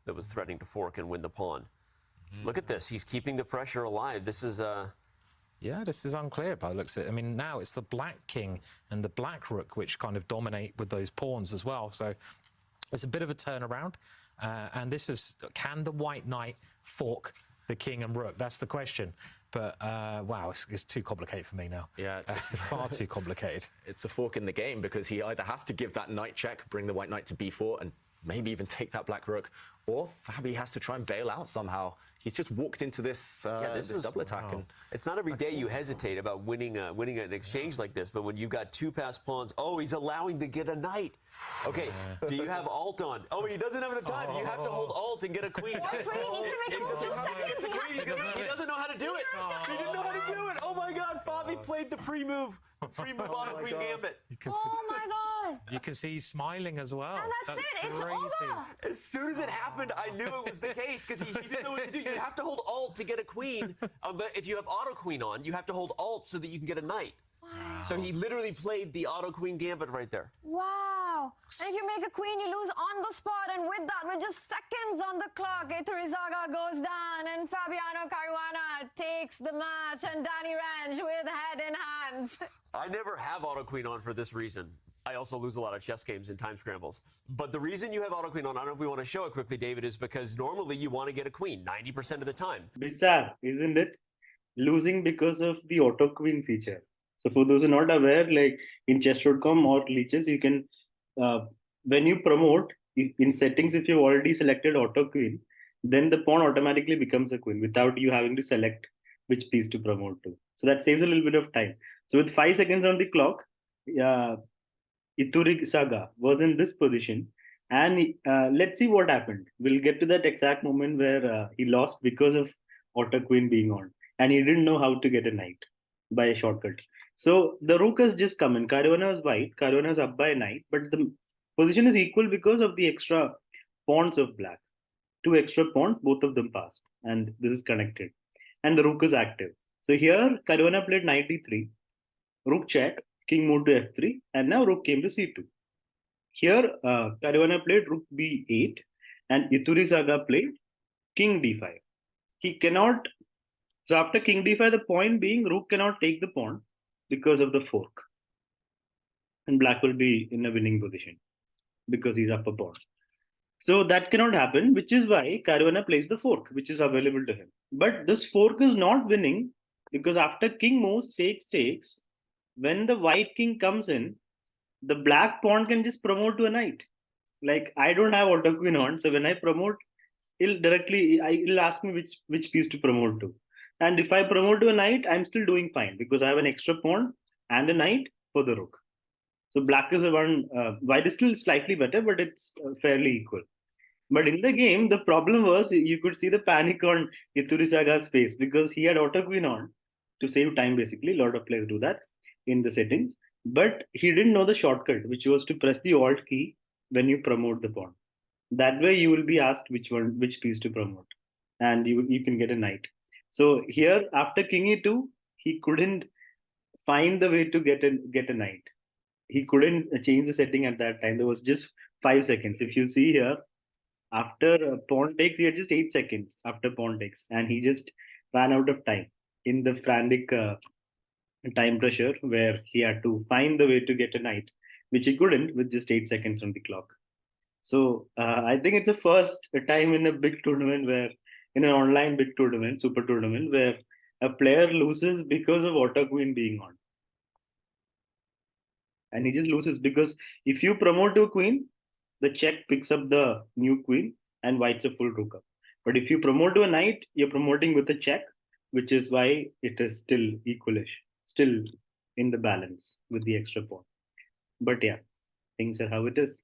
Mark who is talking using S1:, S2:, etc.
S1: that was threatening to fork and win the pawn. Look at this. He's keeping the pressure alive. This is
S2: Yeah, this is unclear by the looks of it. I mean, now it's the black king and the black rook which kind of dominate with those pawns as well. So it's a bit of a turnaround. And this is, can the white knight fork the king and rook? That's the question. But wow, it's too complicated for me now.
S3: Yeah, it's
S2: far too complicated.
S3: It's a fork in the game because he either has to give that knight check, bring the white knight to b4, and maybe even take that black rook, or Fabi has to try and bail out somehow. He's just walked into this, this double attack.
S1: Wow. And it's not every day you hesitate about winning an exchange like this, but when you've got two passed pawns, oh, he's allowing to get a knight. Okay, do you have alt on? Oh, he doesn't have enough time. You have to hold alt and get a queen.
S4: That's right. He needs to make it in 2 seconds.
S1: He doesn't know how to do it. He didn't know how to do it. Oh my God, Fabi played the pre-move auto queen gambit.
S4: Oh my God.
S2: You can see he's smiling as well.
S4: And that's it. It's
S2: crazy.
S4: over.
S1: As soon as it happened, I knew it was the case because he didn't know what to do. You have to hold alt to get a queen. If you have auto queen on, you have to hold alt so that you can get a knight.
S4: Wow.
S1: So he literally played the auto queen gambit right there.
S4: Wow. And if you make a queen, you lose on the spot. And with that, with just seconds on the clock, Iturrizaga goes down and Fabiano Caruana takes the match, and Danny Range with head in hands.
S1: I never have auto queen on for this reason. I also lose a lot of chess games and time scrambles. But the reason you have auto queen on, I don't know if we want to show it quickly, David, is because normally you want to get a queen 90% of the time.
S5: Bizarre, isn't it? Losing because of the auto queen feature. So for those who are not aware, like in chess.com or leeches, you can, when you promote, in settings, if you've already selected auto queen, then the pawn automatically becomes a queen without you having to select which piece to promote to. So that saves a little bit of time. So with 5 seconds on the clock, Iturrizaga was in this position. And let's see what happened. We'll get to that exact moment where he lost because of auto queen being on. And he didn't know how to get a knight by a shortcut. So the rook has just come in. Caruana is white. Caruana is up by a knight. But the position is equal because of the extra pawns of black. 2 extra pawns, both of them passed. And this is connected. And the rook is active. So here, Caruana played knight d3. Rook check. King moved to f3. And now rook came to c2. Here, Caruana played rook b8. And Iturrizaga played king d5. He cannot... So after king d5, the point being rook cannot take the pawn because of the fork. And black will be in a winning position because he's up a pawn. So that cannot happen, which is why Caruana plays the fork, which is available to him. But this fork is not winning because after king moves, takes, when the white king comes in, the black pawn can just promote to a knight. Like I don't have auto queen on, so when I promote, it'll ask me which piece to promote to. And if I promote to a knight, I'm still doing fine because I have an extra pawn and a knight for the rook. So black is the one, white is still slightly better, but it's fairly equal. But in the game, the problem was you could see the panic on Iturrizaga's face because he had auto queen on to save time basically. A lot of players do that in the settings. But he didn't know the shortcut, which was to press the alt key when you promote the pawn. That way you will be asked which piece to promote. And you can get a knight. So here, after king e2, he couldn't find the way to get a knight. He couldn't change the setting at that time. There was just 5 seconds. If you see here, after pawn takes, he had just 8 seconds after pawn takes. And he just ran out of time in the frantic time pressure where he had to find the way to get a knight, which he couldn't with just 8 seconds on the clock. So I think it's the first time in a big tournament where in an online big tournament, super tournament, where a player loses because of auto queen being on. And he just loses because if you promote to a queen, the check picks up the new queen and white's a full rook up. But if you promote to a knight, you're promoting with a check, which is why it is still equalish, still in the balance with the extra pawn. But yeah, things are how it is.